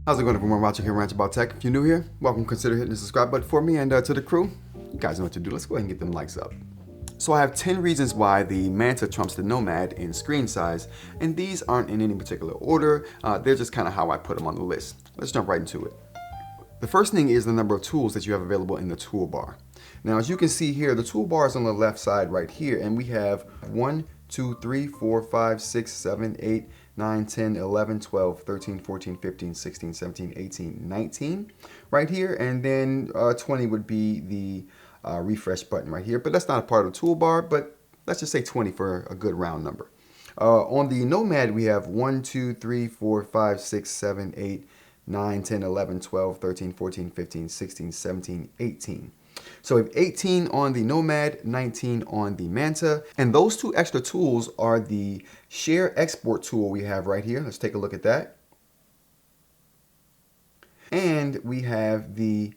How's it going, everyone? Watching here, Rant about tech. If you're new here, welcome. Consider hitting the subscribe button for me, and to the crew, you guys know what to do. Let's go ahead and get them likes up. So I have 10 reasons why the Manta trumps the Nomad in screen size, and these aren't in any particular order. They're just kind of how I put them on the list. Let's jump right into it. The first thing is the number of tools that you have available in the toolbar. Now, as you can see here, the toolbar is on the left side right here, and we have 1, 2, 3, 4, 5, 6, 7, 8, 9, 10, 11, 12, 13, 14, 15, 16, 17, 18, 19 right here, and then 20 would be the refresh button right here, but that's not a part of the toolbar, but let's just say 20 for a good round number. On the Nomad, we have 1, 2, 3, 4, 5, 6, 7, 8, 9, 10, 11, 12, 13, 14, 15, 16, 17, 18. So we have 18 on the Nomad, 19 on the Manta, and those two extra tools are the share export tool we have right here. Let's take a look at that. And we have the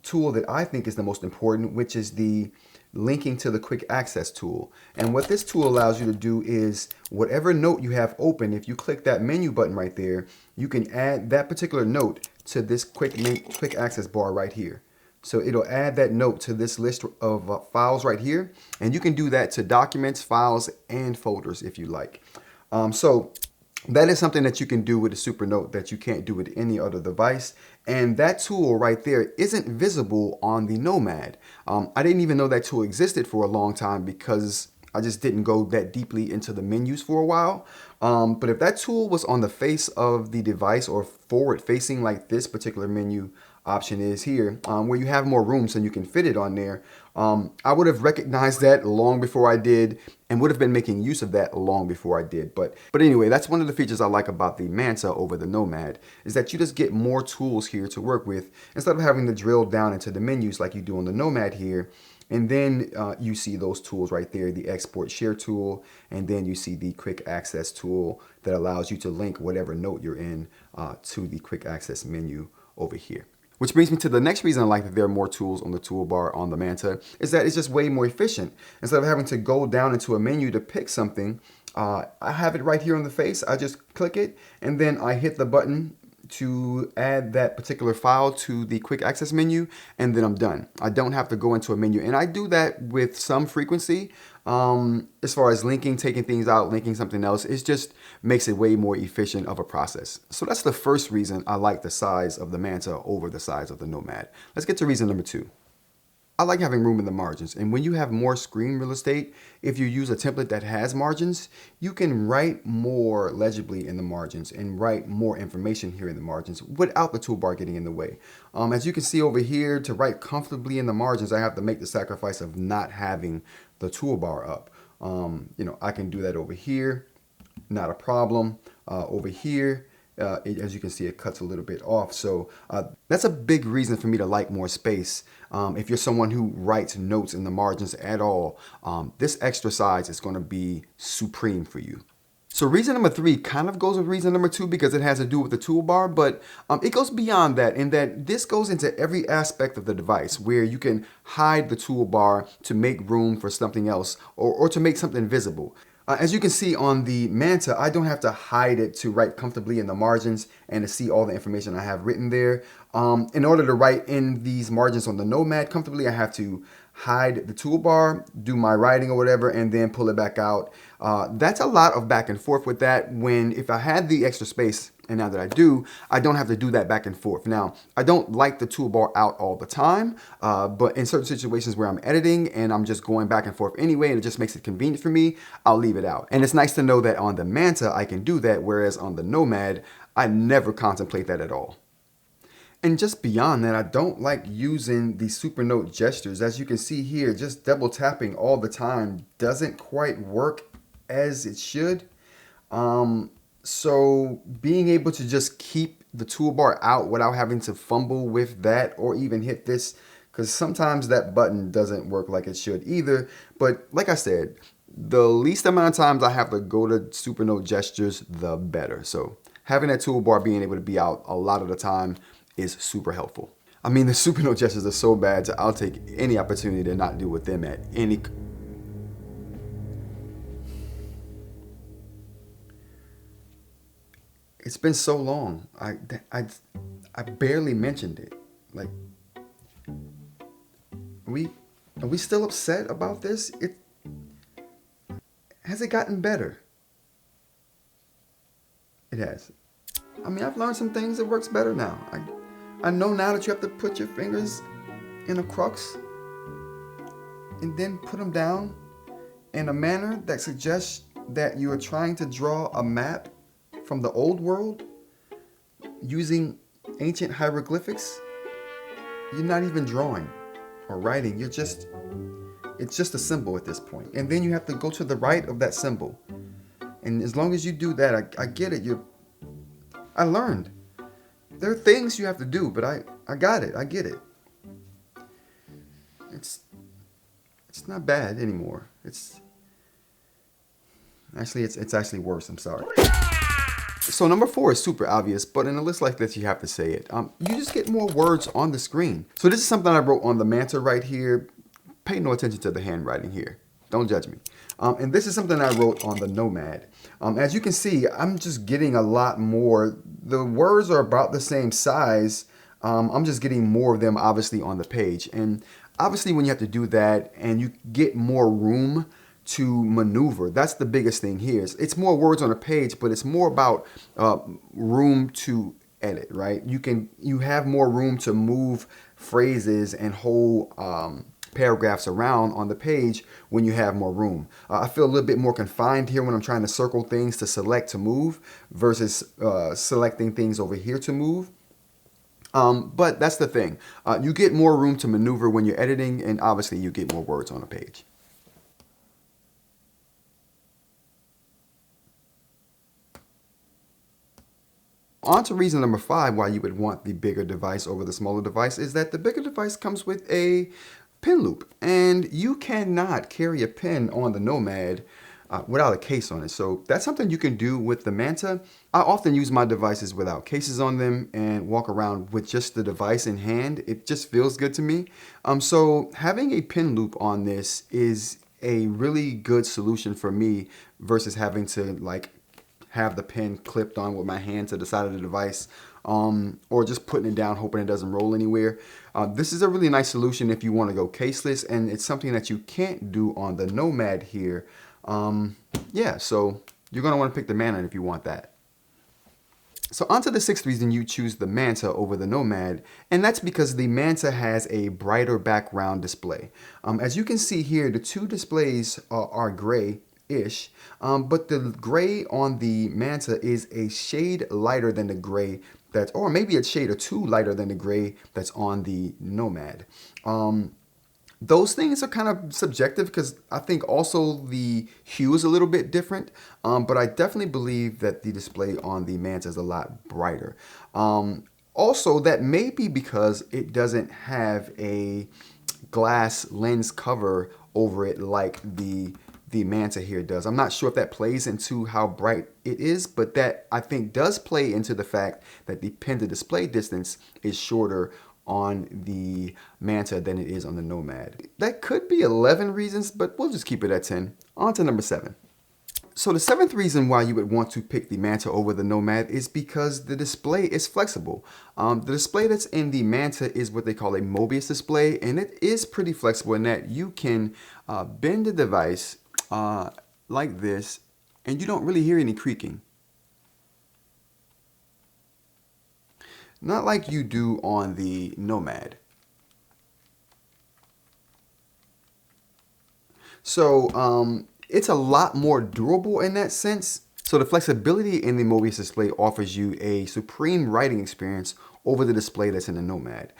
tool that I think is the most important, which is the linking to the quick access tool. And what this tool allows you to do is whatever note you have open, if you click that menu button right there, you can add that particular note to this quick access bar right here. So it'll add that note to this list of files right here. And you can do that to documents, files, and folders if you like. So that is something that you can do with a Supernote that you can't do with any other device. And that tool right there isn't visible on the Nomad. I didn't even know that tool existed for a long time because I just didn't go that deeply into the menus for a while. But if that tool was on the face of the device or forward facing like this particular menu option is here, where you have more room so you can fit it on there, I would have recognized that long before I did and would have been making use of that long before I did. But anyway, that's one of the features I like about the Manta over the Nomad, is that you just get more tools here to work with instead of having to drill down into the menus like you do on the Nomad here. And then you see those tools right there, the export share tool, and then you see the quick access tool that allows you to link whatever note you're in to the quick access menu over here. Which brings me to the next reason I like that there are more tools on the toolbar on the Manta, is that it's just way more efficient. Instead of having to go down into a menu to pick something, I have it right here on the face. I just click it, and then I hit the button to add that particular file to the quick access menu, and then I'm done. I don't have to go into a menu, and I do that with some frequency. As far as linking, taking things out, linking something else, it just makes it way more efficient of a process. So that's the first reason I like the size of the Manta over the size of the Nomad. Let's get to reason number 2. I like having room in the margins, and when you have more screen real estate, if you use a template that has margins, you can write more legibly in the margins and write more information here in the margins without the toolbar getting in the way. As you can see over here, to write comfortably in the margins, I have to make the sacrifice of not having the toolbar up. I can do that over here, not a problem. Over here, as you can see, it cuts a little bit off. So that's a big reason for me to like more space. If you're someone who writes notes in the margins at all, this extra size is going to be supreme for you. So reason number 3 kind of goes with reason number 2 because it has to do with the toolbar, but it goes beyond that in that this goes into every aspect of the device where you can hide the toolbar to make room for something else or to make something visible. As you can see on the Manta, I don't have to hide it to write comfortably in the margins and to see all the information I have written there. In order to write in these margins on the Nomad comfortably, I have to hide the toolbar, do my writing or whatever, and then pull it back out. That's a lot of back and forth with that when if I had the extra space, and now that I do, I don't have to do that back and forth. Now, I don't like the toolbar out all the time, but in certain situations where I'm editing and I'm just going back and forth anyway, and it just makes it convenient for me, I'll leave it out. And it's nice to know that on the Manta, I can do that, whereas on the Nomad, I never contemplate that at all. And just beyond that, I don't like using the Supernote gestures. As you can see here, just double tapping all the time doesn't quite work as it should. So being able to just keep the toolbar out without having to fumble with that or even hit this, because sometimes that button doesn't work like it should either. But like I said, the least amount of times I have to go to Supernote gestures, the better. So having that toolbar being able to be out a lot of the time is super helpful. I mean, the Supernote gestures are so bad, so I'll take any opportunity to not deal with them at any It's been so long. I, I barely mentioned it. Like, we are we still upset about this? It has it gotten better? It has. I mean, I've learned some things. It works better now. I know now that you have to put your fingers in a crux and then put them down in a manner that suggests that you are trying to draw a map from the old world using ancient hieroglyphics. You're not even drawing or writing. It's just a symbol at this point. And then you have to go to the right of that symbol. And as long as you do that, I get it. I learned. There are things you have to do, but I got it. I get it. It's not bad anymore. It's actually worse. I'm sorry. So number 4 is super obvious, but in a list like this, you have to say it. You just get more words on the screen. So this is something I wrote on the Manta right here. Pay no attention to the handwriting here. Don't judge me. And this is something I wrote on the Nomad. As you can see, I'm just getting a lot more. The words are about the same size. I'm just getting more of them obviously on the page. And obviously when you have to do that and you get more room to maneuver, that's the biggest thing here. It's more words on a page, but it's more about room to edit, right? You have more room to move phrases and whole paragraphs around on the page when you have more room. I feel a little bit more confined here when I'm trying to circle things to select to move versus selecting things over here to move. But that's the thing. You get more room to maneuver when you're editing, and obviously you get more words on a page. On to reason number 5 why you would want the bigger device over the smaller device is that the bigger device comes with a pen loop, and you cannot carry a pen on the Nomad without a case on it. So that's something you can do with the Manta. I often use my devices without cases on them and walk around with just the device in hand. It just feels good to me. So having a pen loop on this is a really good solution for me versus having to like have the pen clipped on with my hand to the side of the device, or just putting it down hoping it doesn't roll anywhere. This is a really nice solution if you want to go caseless, and it's something that you can't do on the Nomad here. Yeah, so you're going to want to pick the Manta if you want that. So on to the 6th reason you choose the Manta over the Nomad, and that's because the Manta has a brighter background display. As you can see here, the two displays are gray-ish, but the gray on the Manta is a shade lighter than the gray or maybe a shade or two lighter than the gray that's on the Nomad. Those things are kind of subjective because I think also the hue is a little bit different, but I definitely believe that the display on the Manta is a lot brighter. Also, that may be because it doesn't have a glass lens cover over it like the Manta here does. I'm not sure if that plays into how bright it is, but that I think does play into the fact that the pen to display distance is shorter on the Manta than it is on the Nomad. That could be 11 reasons, but we'll just keep it at 10. On to number 7. So the 7th reason why you would want to pick the Manta over the Nomad is because the display is flexible. The display that's in the Manta is what they call a Mobius display, and it is pretty flexible in that you can bend the device like this, and you don't really hear any creaking. Not like you do on the Nomad. So it's a lot more durable in that sense. So the flexibility in the Mobius display offers you a supreme writing experience over the display that's in the Nomad.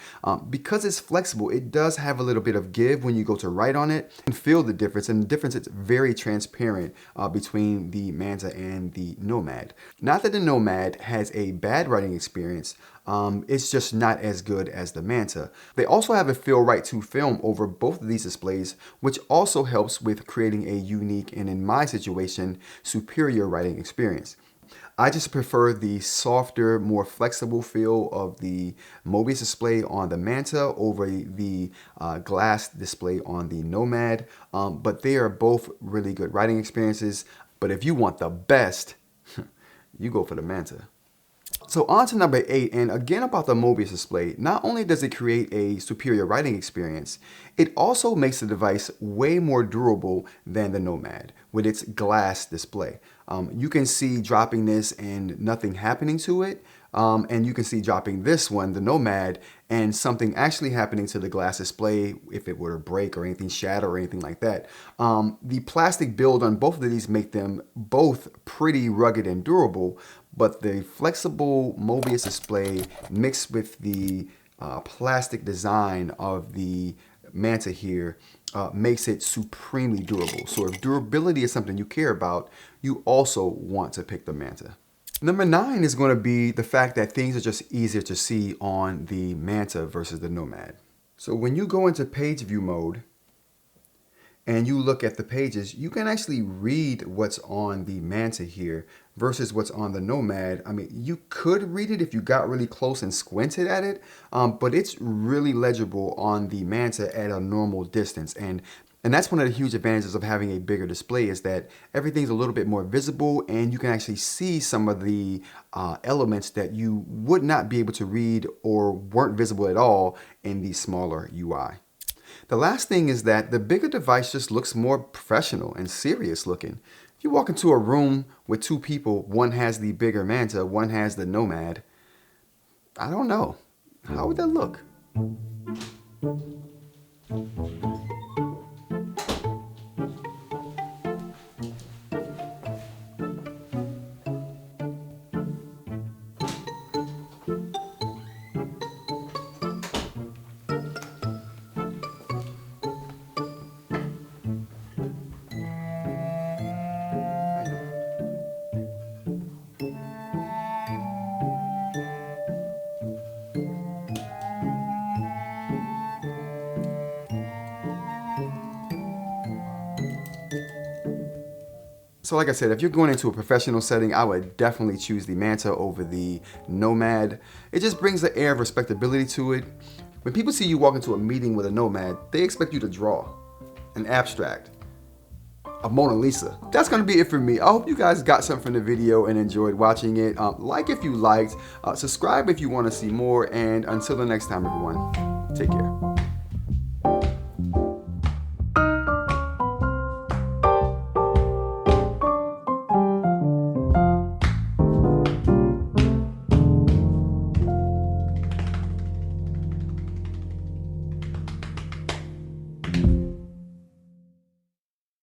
Because it's flexible, it does have a little bit of give when you go to write on it. You can feel the difference, and the difference is very transparent between the Manta and the Nomad. Not that the Nomad has a bad writing experience, it's just not as good as the Manta. They also have a feel right to film over both of these displays, which also helps with creating a unique and, in my situation, superior writing experience. I just prefer the softer, more flexible feel of the Mobius display on the Manta over the glass display on the Nomad. But they are both really good writing experiences. But if you want the best, you go for the Manta. So on to number 8, and again about the Mobius display. Not only does it create a superior writing experience, it also makes the device way more durable than the Nomad with its glass display. You can see dropping this and nothing happening to it. And you can see dropping this one, the Nomad, and something actually happening to the glass display if it were to break or anything shatter or anything like that. The plastic build on both of these make them both pretty rugged and durable, but the flexible Mobius display mixed with the plastic design of the Manta here makes it supremely durable. So if durability is something you care about, you also want to pick the Manta. Number 9 is going to be the fact that things are just easier to see on the Manta versus the Nomad. So when you go into page view mode and you look at the pages, you can actually read what's on the Manta here versus what's on the Nomad. I mean, you could read it if you got really close and squinted at it, but it's really legible on the Manta at a normal distance. And that's one of the huge advantages of having a bigger display, is that everything's a little bit more visible and you can actually see some of the elements that you would not be able to read or weren't visible at all in the smaller UI. The last thing is that the bigger device just looks more professional and serious looking. If you walk into a room with 2 people, one has the bigger Manta, one has the Nomad, I don't know. How would that look? So like I said, if you're going into a professional setting, I would definitely choose the Manta over the Nomad. It just brings the air of respectability to it. When people see you walk into a meeting with a Nomad, they expect you to draw an abstract, a Mona Lisa. That's going to be it for me. I hope you guys got something from the video and enjoyed watching it. Like if you liked, subscribe if you want to see more, and until the next time, everyone, take care.